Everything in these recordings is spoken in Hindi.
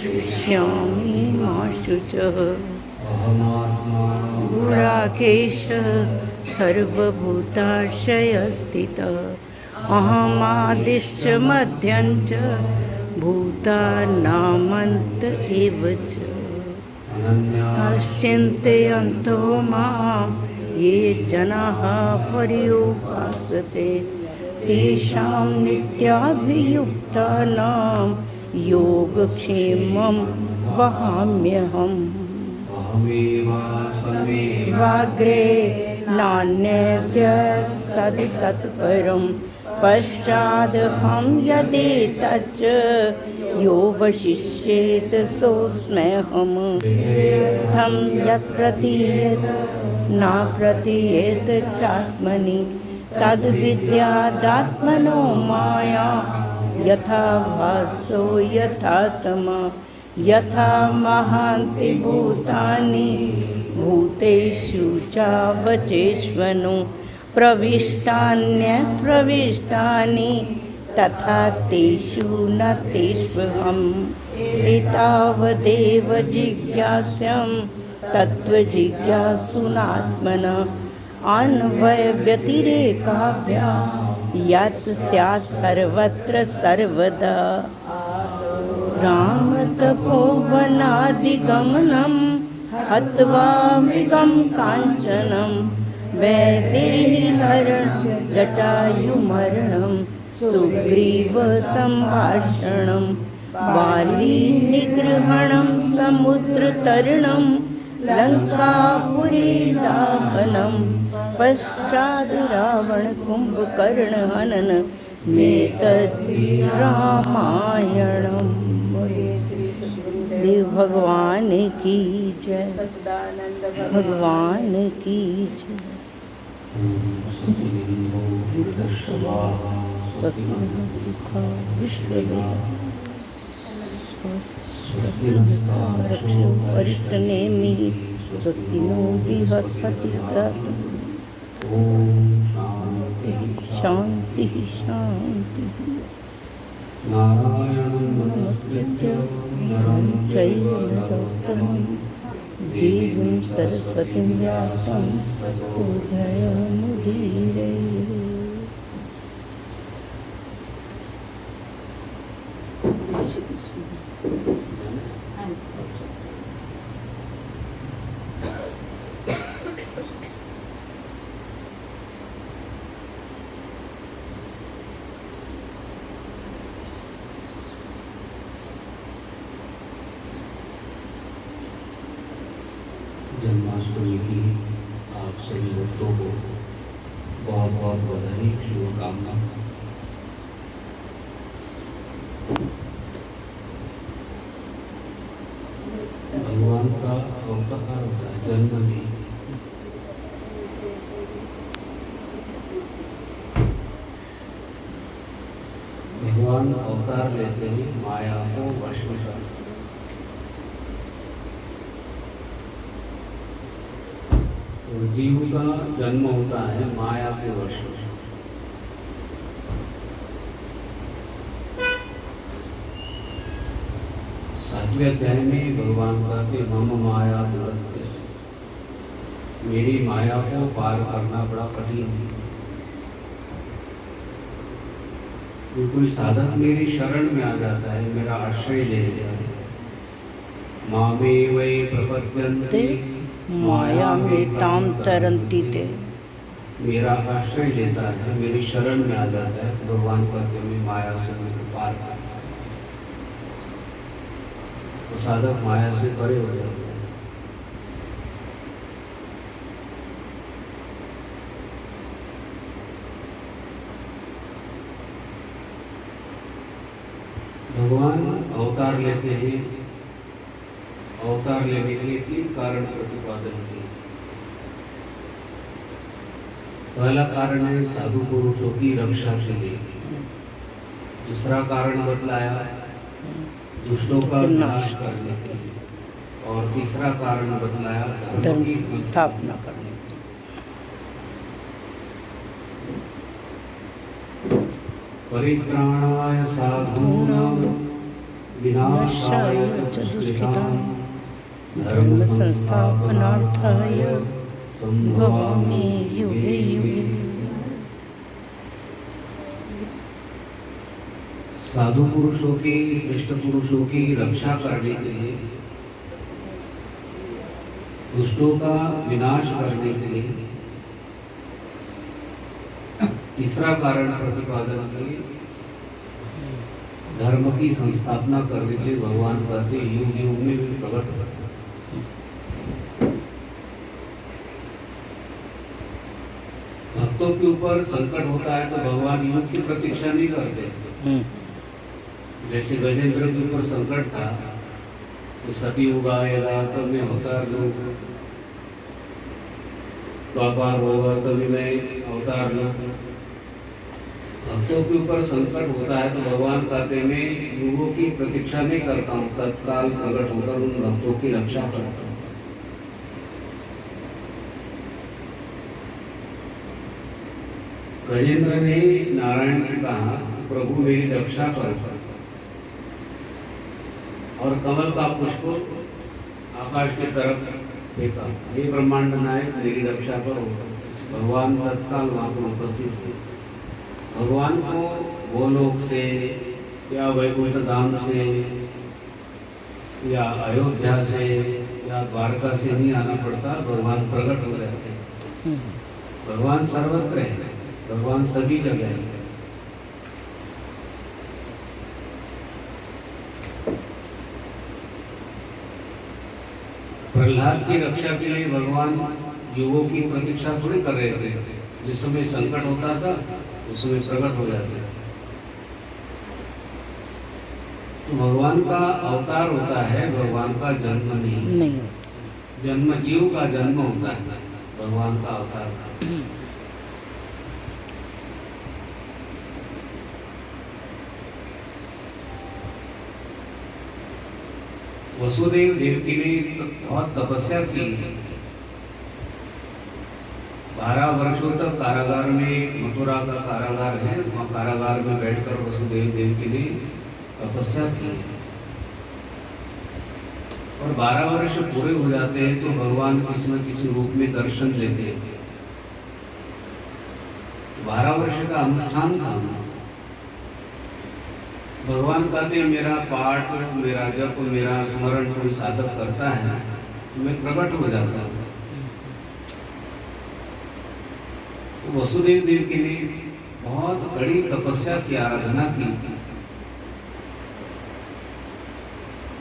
श्यामी माशु च गुणाकेश सर्वभूताश्रयस्थितः अहमादिश्च मध्यं च भूतानामन्त एव च चिन्तयन्तो मां ये जनाः पर्युपासते तेषां नित्याभियुक्तानां योगक्षेमं वहाम्यहम्। वाग्रे नान्यद्यत् सत्परं पश्चादहं यदेतच्च यो वशिष्येत सोऽस्म्यहम्। थं यत् प्रतीयेत न प्रतीयेत चात्मनि तद्विद्यादात्मनो माया यथा भासो यथा तमा यथा महान्ति भूतानि भूतेषु चावचेष्वनु प्रविष्टान्यप्रविष्टानि तथा तेषु न तेष्वहम्। एतावदेव जिज्ञास्यं तत्त्वजिज्ञासुनात्मनः अन्वयव्यतिरेकाभ्यां यत् स्यात् सर्वत्र सर्वदा। रामतपोवनादिगमनं हत्वा मृगं काञ्चनं वैदेहीहरणं जटायुमरणं सुग्रीवसम्भाषणं वालीनिगृहणं समुद्रतरणं लङ्कापुरीदाहनं पश्चाद् रावणकुम्भकर्णहनन मेतद् रामायणम्। देव भगवान की जय, भगवान की जय। अरिष्टनेमि स्वस्ति नो बृहस्पतिः। शांति शांति। नारायणं नमस्कृत्य नरं चैव नरोत्तमं देवीं सरस्वतीं व्यासं ततो जयमुदीरये। जन्माष्टमी की आप सभी भक्तों को बहुत बहुत बधाई, शुभकामना। भगवान का अवतार होता है जन्म भी। भगवान अवतार लेते हैं माया को वश में कर। जीव का जन्म होता है माया के वश में। सातवें अध्याय में भगवान कहते मम माया दुरत्य, मेरी माया को पार करना बड़ा कठिन है। कोई साधक मेरी शरण में आ जाता है, मेरा आश्रय ले लेता है। मामे वै प्रपद्यन्ते माया में ताम तरंती ते, मेरा आश्रय लेता है, मेरी शरण में आ जाता है। भगवान कहते हैं माया से मुझे पार कर। तो साधक माया से परे हो जाता है। भगवान अवतार लेते हैं। अवतार लेने के लिए 3 कारण प्रतिपादन किए। पहला कारण है साधु पुरुषों की रक्षा के लिए। दूसरा कारण बतलाया दुष्टों का नाश करने के लिए। और तीसरा कारण बतलाया धर्म की स्थापना करने के लिए। परित्राणाय साधूनां विनाशाय विनाशाय च दुष्कृतां धर्मसंस्थापनार्थाय संभवामि युगे युगे। साधु पुरुषों की, श्रेष्ठ पुरुषों की रक्षा करने के लिए, दुष्टों का विनाश करने के लिए, तीसरा कारण प्रतिपादन के लिए, धर्म की संस्थापना करने के लिए भगवान कहते युग युग में भी प्रकट करते। भक्तों के ऊपर संकट होता है तो भगवान युग की प्रतीक्षा नहीं करते। जैसे गजेंद्र के ऊपर संकट था तो सतयुग आएगा तब मैं अवतार लूंगा, द्वापर होगा तभी मैं अवतार लूंगा। भक्तों के ऊपर संकट होता है तो भगवान कहते मैं युगों की प्रतीक्षा नहीं करता हूँ, तत्काल प्रकट होकर उन भक्तों की रक्षा करता हूँ। गजेंद्र ने नारायण से कहा प्रभु मेरी रक्षा करो, और कमल का पुष्प आकाश की तरफ फेंका, हे ब्रह्मांड नायक मेरी रक्षा करो। भगवान तत्काल वहां पर उपस्थित हुए। भगवान को गोलोक से या वैकुंठ धाम से या अयोध्या से या द्वारका से नहीं आना पड़ता, भगवान प्रकट हो जाते हैं। भगवान सर्वत्र है, भगवान सभी जगह है। प्रहलाद की रक्षा के लिए भगवान युगों की प्रतीक्षा थोड़ी कर रहे थे। जिस समय संकट होता था उस समय प्रकट हो जाते। तो भगवान का अवतार होता है, भगवान का जन्म नहीं। जन्म जीव का जन्म होता है, भगवान का अवतार। वसुदेव देवकी ने बहुत तपस्या की। 12 वर्षों तक कारागार में, मथुरा का कारागार है, वहाँ कारागार में बैठकर वसुदेव देवकी ने तपस्या की। और 12 वर्ष पूरे हो जाते हैं तो भगवान किसी न किसी रूप में दर्शन देते हैं। 12 वर्ष का अनुष्ठान था। भगवान कहते हैं मेरा पाठ, मेरा जप, मेरा स्मरण कोई साधक करता है तो मैं प्रकट हो जाता हूँ। वसुदेव देवकी ने बहुत कड़ी तपस्या की, आराधना की,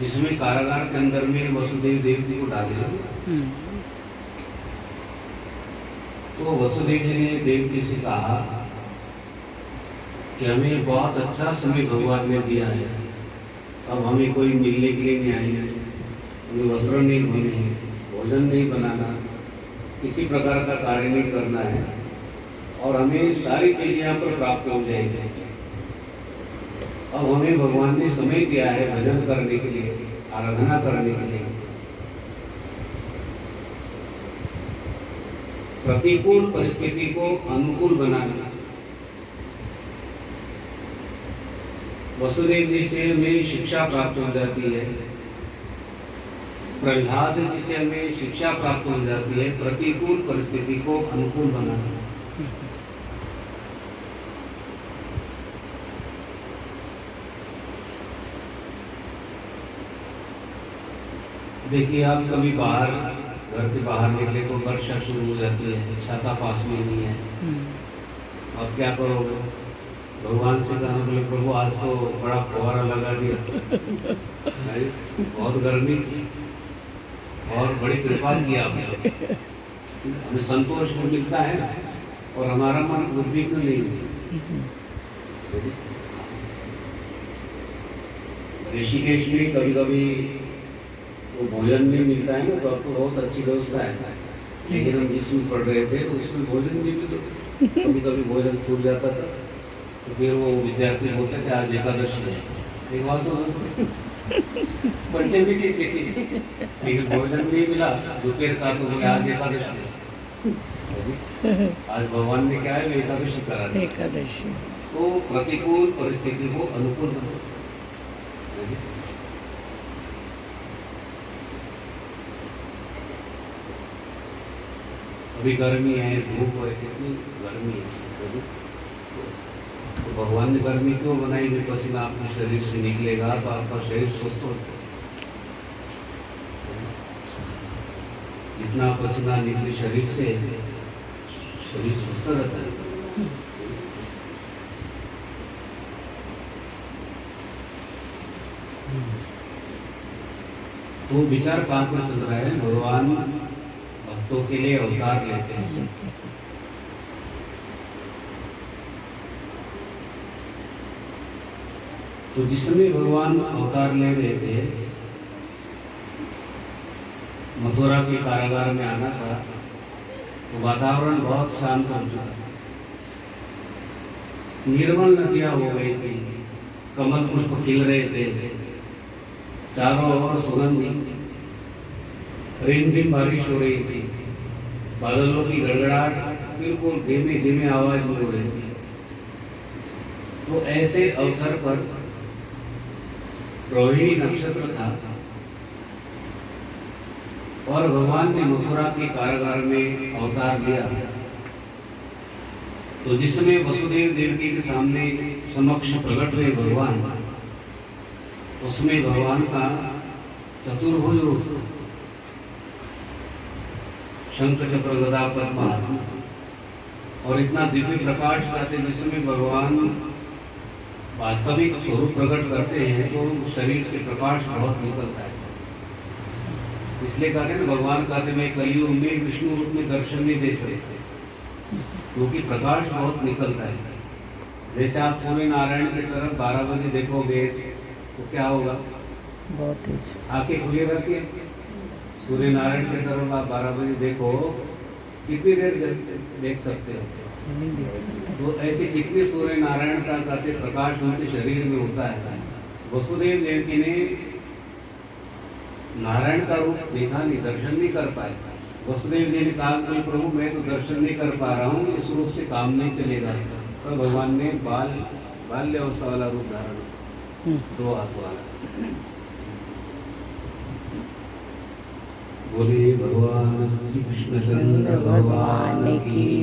जिसमें कारागार के अंदर में वसुदेव देवकी को डाला। तो वसुदेव जी ने देवकी से कहा कि हमें बहुत अच्छा समय भगवान ने दिया है, अब हमें कोई मिलने के लिए नहीं आएंगे, हमें वस्त्र नहीं धोने, भोजन नहीं बनाना, किसी प्रकार का कार्य नहीं करना है, और हमें सारी चीजें यहाँ पर प्राप्त हो जाएगी। अब हमें भगवान ने समय दिया है भजन करने के लिए, आराधना करने के लिए। प्रतिकूल परिस्थिति को अनुकूल बनाना। वसुदेव जी से हमें शिक्षा प्राप्त हो जाती है, प्रहलाद जी से हमें शिक्षा प्राप्त हो जाती है प्रतिकूल परिस्थिति को अनुकूल बनाना। देखिए आप कभी बाहर, घर के बाहर निकले तो वर्षा शुरू हो जाती है, छाता पास में नहीं है, अब क्या करोगे? भगवान से कहना बोले प्रभु आज तो बड़ा फुहारा लगा दिया, बहुत गर्मी थी और बड़ी कृपा की आपने, हमें संतोष मिलता है और हमारा मन उद्विग्न नहीं। ऋषिकेश में कभी कभी वो भोजन नहीं मिलता है ना, तो आपको बहुत अच्छी व्यवस्था है, लेकिन हम जिसमें पढ़ रहे थे तो उसमें भोजन नहीं मिलता, कभी कभी भोजन छूट जाता था। तो फिर वो विद्यार्थी बोलते थे आज एकादशी है, एक बात तो बच्चे भी ठीक थी, लेकिन भोजन नहीं मिला दोपहर का, तो बोले आज एकादशी है। आज भगवान ने क्या है एकादशी करा दी। एकादशी तो प्रतिकूल परिस्थिति को अनुकूल बना। अभी गर्मी है, धूप है, कितनी गर्मी है। तो भगवान ने गर्मी क्यों बनाई? भी पसीना आपके शरीर से निकलेगा तो आपका शरीर स्वस्थ होता है। जितना पसीना निकले शरीर से, शरीर स्वस्थ रहता है। तो विचार कहाँ पर चल रहा है? भगवान भक्तों के लिए अवतार लेते हैं। तो जिसमें भगवान अवतार ले रहे थे, मथुरा के कारागार में आना था, तो वातावरण बहुत शांत हो चुका था। निर्मल नदियां हो गई थी, कमल पुष्प खिल रहे थे, चारों ओर सुगंधी, रिमझिम बारिश हो रही थी, बादलों की गड़गड़ाहट बिल्कुल धीमे धीमे आवाज में हो रही थी। तो ऐसे अवसर पर रोहिणी नक्षत्र था और भगवान ने मथुरा के कारागार में अवतार लिया। तो जिसमें वसुदेव देवकी के सामने समक्ष प्रकट हुए भगवान, उसमें भगवान का चतुर्भुज रूप, शंख चक्र गदा पद्म, और इतना दिव्य प्रकाश पाते जिसमें भगवान वास्तविक स्वरूप प्रकट करते हैं, तो शरीर से प्रकाश बहुत निकलता है। इसलिए कहते हैं भगवान कहते मैं कलयुग में विष्णु रूप में दर्शन नहीं दे सकते, क्योंकि प्रकाश बहुत निकलता है। जैसे आप सूर्य नारायण की तरफ 12 बजे देखोगे तो क्या होगा? आंखें खुली रहती है। सूर्य नारायण की तरफ आप 12 बजे देखो, कितनी देर देख सकते हो? तो ऐसे कितने सूर्य नारायण का कहते प्रकाश उनके शरीर में होता है। वसुदेव देवकी ने नारायण का रूप देखा नहीं, दर्शन नहीं कर पाए। वसुदेव जी ने कहा कि प्रभु मैं तो दर्शन नहीं कर पा रहा हूँ, इस रूप से काम नहीं चलेगा। तो भगवान ने बाल्य अवस्था वाला रूप धारण, 2 हाथ वाला। बोले भगवान श्री कृष्णचंद्र भगवान की।